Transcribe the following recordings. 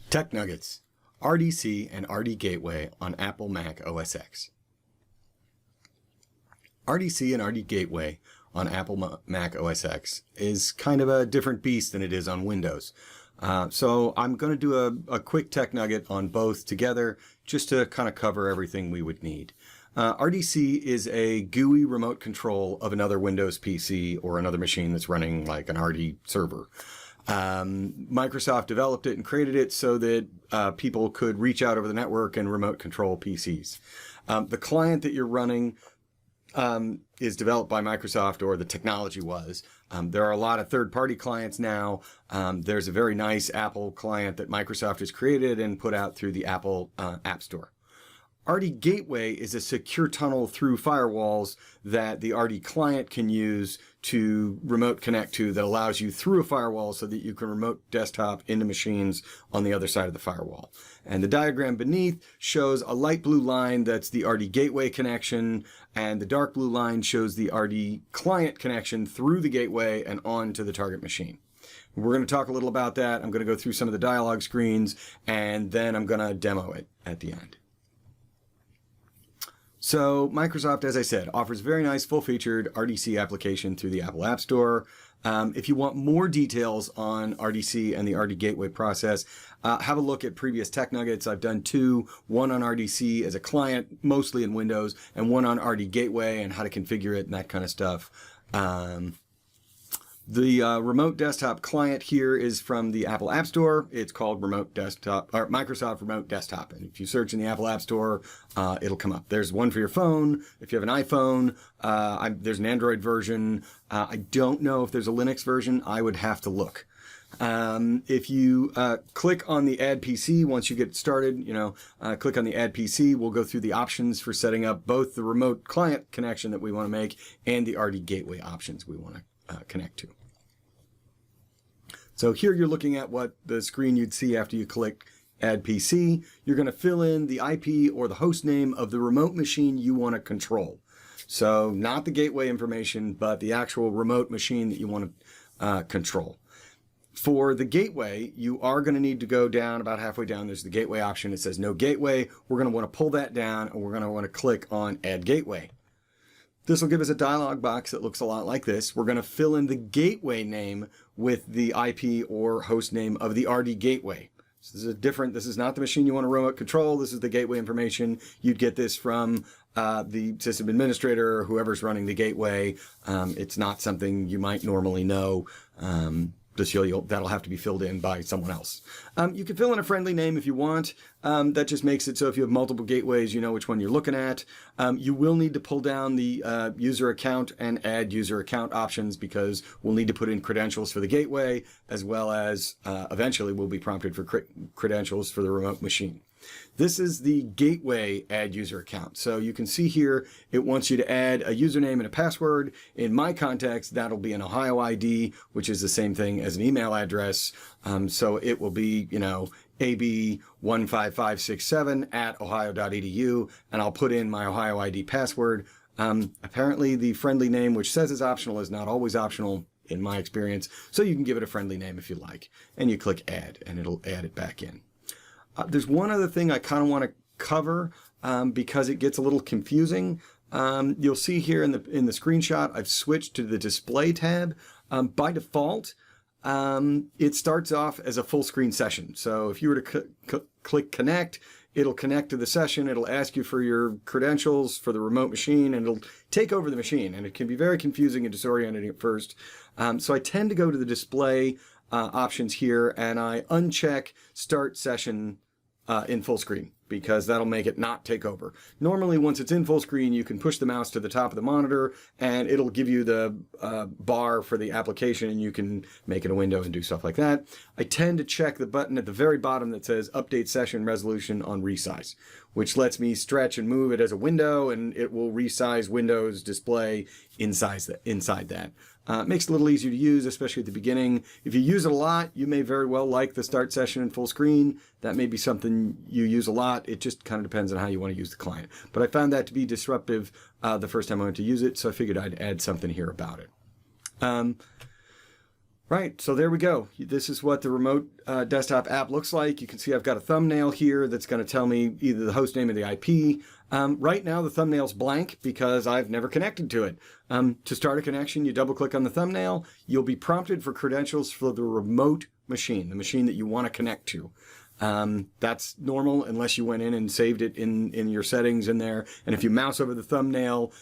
Tech Nuggets, RDC and RD Gateway on Apple Mac OSX. RDC and RD Gateway on Apple Mac OSX is kind of a different beast than it is on Windows. So I'm going to do a quick tech nugget on both together just to kind of cover everything we would need. RDC is a GUI remote control of another Windows PC or another machine that's running like an RD server. Microsoft developed it and created it so that people could reach out over the network and remote control PCs. The client that you're running is developed by Microsoft, or the technology was. There are a lot of third-party clients now. There's a very nice Apple client that Microsoft has created and put out through the Apple App Store. RD Gateway is a secure tunnel through firewalls that the RD client can use to remote connect to, that allows you through a firewall so that you can remote desktop into machines on the other side of the firewall. And the diagram beneath shows a light blue line that's the RD Gateway connection, and the dark blue line shows the RD client connection through the gateway and on to the target machine. We're going to talk a little about that. I'm going to go through some of the dialog screens, and then I'm going to demo it at the end. So Microsoft, as I said, offers very nice full-featured RDC application through the Apple App Store. If you want more details on RDC and the RD Gateway process, have a look at previous Tech Nuggets. I've done two, one on RDC as a client, mostly in Windows, and one on RD Gateway and how to configure it and that kind of stuff. The remote desktop client here is from the Apple App Store. It's called Remote Desktop, or Microsoft Remote Desktop. And if you search in the Apple App Store, it'll come up. There's one for your phone. If you have an iPhone, there's an Android version. I don't know if there's a Linux version. I would have to look. If you click on the Add PC, once you get started, click on the Add PC, we'll go through the options for setting up both the remote client connection that we want to make and the RD Gateway options we want to connect to. So here you're looking at what the screen you'd see after you click Add PC. You're going to fill in the IP or the host name of the remote machine you want to control. So not the gateway information, but the actual remote machine that you want to control. For the gateway, you are going to need to go down about halfway down. There's the gateway option. It says no gateway. We're going to want to pull that down, and we're going to want to click on Add Gateway. This will give us a dialog box that looks a lot like this. We're going to fill in the gateway name with the IP or host name of the RD gateway. So this is not the machine you want to remote control. This is the gateway information. You'd get this from the system administrator or whoever's running the gateway. It's not something you might normally know. That'll have to be filled in by someone else. You can fill in a friendly name if you want. That just makes it so if you have multiple gateways, you know which one you're looking at. You will need to pull down the user account and add user account options, because we'll need to put in credentials for the gateway, as well as eventually we'll be prompted for credentials for the remote machine. This is the gateway add user account. So you can see here, it wants you to add a username and a password. In my context, that'll be an Ohio ID, which is the same thing as an email address. So it will be, ab15567@ohio.edu, and I'll put in my Ohio ID password. Apparently the friendly name, which says is optional, is not always optional in my experience. So you can give it a friendly name if you like, and you click add and it'll add it back in. There's one other thing I kind of want to cover because it gets a little confusing. You'll see here in the screenshot, I've switched to the display tab. By default, it starts off as a full screen session. So if you were to click connect, it'll connect to the session. It'll ask you for your credentials for the remote machine, and it'll take over the machine. And it can be very confusing and disorienting at first. So I tend to go to the display options here, and I uncheck start session in full screen, because that'll make it not take over. Normally, once it's in full screen, you can push the mouse to the top of the monitor and it'll give you the bar for the application, and you can make it a window and do stuff like that. I tend to check the button at the very bottom that says update session resolution on resize, which lets me stretch and move it as a window, and it will resize Windows display inside that. It makes it a little easier to use, especially at the beginning. If you use it a lot, you may very well like the start session in full screen. That may be something you use a lot. It just kind of depends on how you want to use the client. But I found that to be disruptive the first time I went to use it, so I figured I'd add something here about it. Right, so there we go. This is what the remote desktop app looks like. You can see I've got a thumbnail here that's going to tell me either the host name or the IP. Right now the thumbnail's blank because I've never connected to it. To start a connection, you double click on the thumbnail. You'll be prompted for credentials for the remote machine, the machine that you want to connect to. That's normal unless you went in and saved it in your settings in there. And if you mouse over the thumbnail,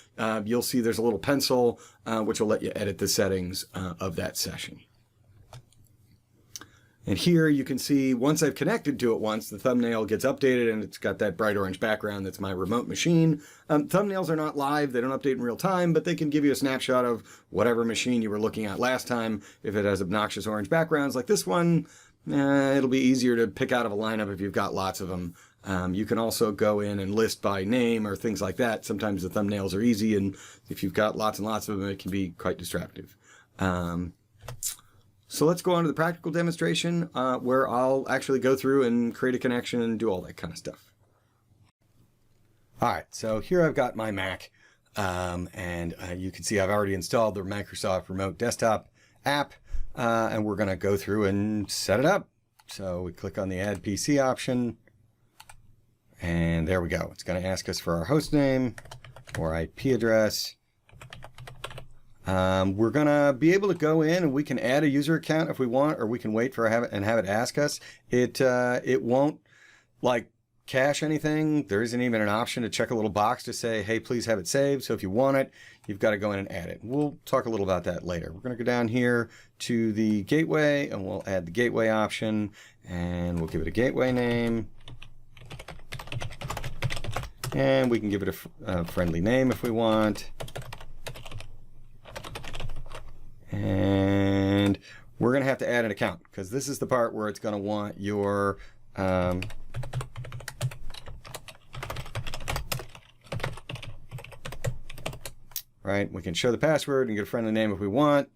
you'll see there's a little pencil which will let you edit the settings of that session. And here you can see once I've connected to it once, the thumbnail gets updated and it's got that bright orange background. That's my remote machine. Thumbnails are not live. They don't update in real time, but they can give you a snapshot of whatever machine you were looking at last time. If it has obnoxious orange backgrounds like this one, it'll be easier to pick out of a lineup if you've got lots of them. You can also go in and list by name or things like that. Sometimes the thumbnails are easy, and if you've got lots and lots of them, it can be quite distractive. So let's go on to the practical demonstration where I'll actually go through and create a connection and do all that kind of stuff. All right, so here I've got my Mac, and you can see I've already installed the Microsoft Remote Desktop app, and we're going to go through and set it up. So we click on the Add PC option, and there we go. It's going to ask us for our host name or IP address. We're going to be able to go in and we can add a user account if we want, or we can wait for have it ask us. It won't like cache anything. There isn't even an option to check a little box to say, hey, please have it saved. So if you want it, you've got to go in and add it. We'll talk a little about that later. We're going to go down here to the gateway and we'll add the gateway option and we'll give it a gateway name. And we can give it a friendly name if we want. And we're going to have to add an account because this is the part where it's going to want your right? We can show the password and get a friendly name if we want,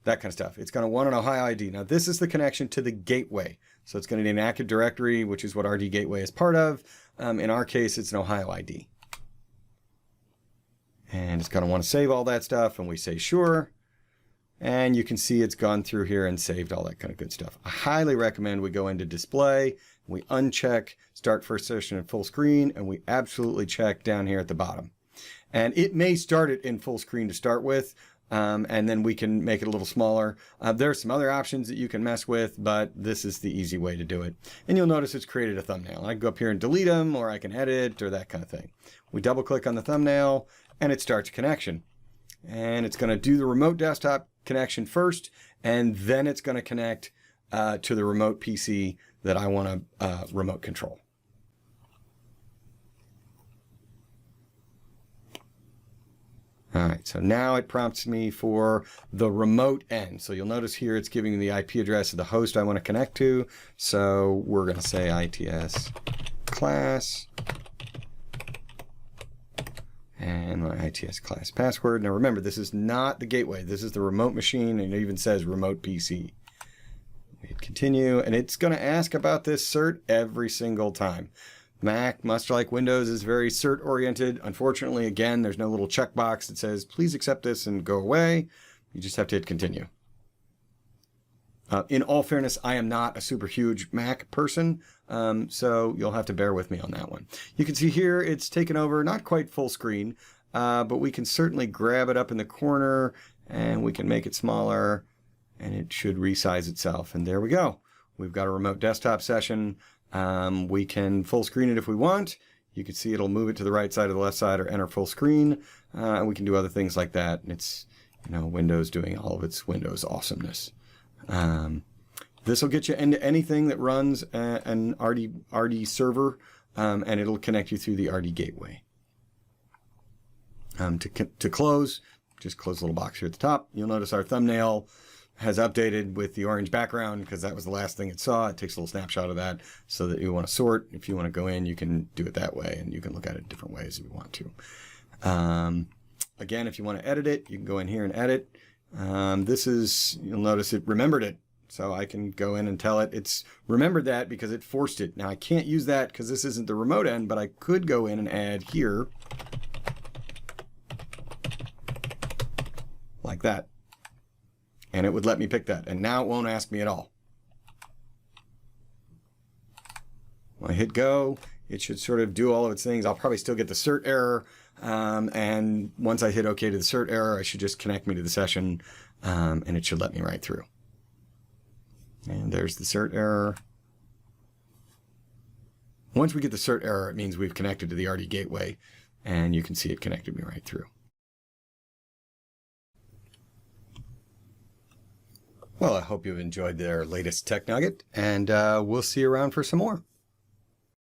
that kind of stuff. It's going to want an Ohio ID. Now, this is the connection to the gateway. So it's going to need an Active Directory, which is what RD Gateway is part of. In our case, it's an Ohio ID. And it's going to want to save all that stuff, and we say sure. And you can see it's gone through here and saved all that kind of good stuff. I highly recommend we go into display, we uncheck start first session in full screen, and we absolutely check down here at the bottom. And it may start it in full screen to start with, and then we can make it a little smaller. There are some other options that you can mess with, but this is the easy way to do it. And you'll notice it's created a thumbnail. I can go up here and delete them, or I can edit, or that kind of thing. We double click on the thumbnail, and it starts a connection. And it's going to do the remote desktop connection first, and then it's going to connect to the remote PC that I want to remote control. All right, so now it prompts me for the remote end. So you'll notice here it's giving me the IP address of the host I want to connect to. So we're going to say ITS class. And my ITS class password. Now remember, this is not the gateway. This is the remote machine, and it even says remote PC. We hit continue, and it's going to ask about this cert every single time. Mac, much like Windows, is very cert-oriented. Unfortunately, again, there's no little checkbox that says, please accept this and go away. You just have to hit continue. In all fairness, I am not a super huge Mac person, so you'll have to bear with me on that one. You can see here it's taken over, not quite full screen, but we can certainly grab it up in the corner and we can make it smaller and it should resize itself. And there we go. We've got a remote desktop session. We can full screen it if we want. You can see it'll move it to the right side or the left side or enter full screen. And we can do other things like that. And it's, you know, Windows doing all of its Windows awesomeness. This will get you into anything that runs an RD server, and it'll connect you through the RD gateway. To close, just close the little box here at the top. You'll notice our thumbnail has updated with the orange background because that was the last thing it saw. It takes a little snapshot of that so that you want to sort. If you want to go in, you can do it that way, and you can look at it different ways if you want to. Again, if you want to edit it, you can go in here and edit. This is, you'll notice it remembered it. So I can go in and tell it it's remembered that because it forced it. Now I can't use that because this isn't the remote end, but I could go in and add here like that. And it would let me pick that. And now it won't ask me at all. When I hit go, it should sort of do all of its things. I'll probably still get the cert error. And once I hit OK to the cert error, I should just connect me to the session, and it should let me right through. And there's the cert error. Once we get the cert error, it means we've connected to the RD gateway, and you can see it connected me right through. Well, I hope you've enjoyed their latest Tech Nugget, and we'll see you around for some more.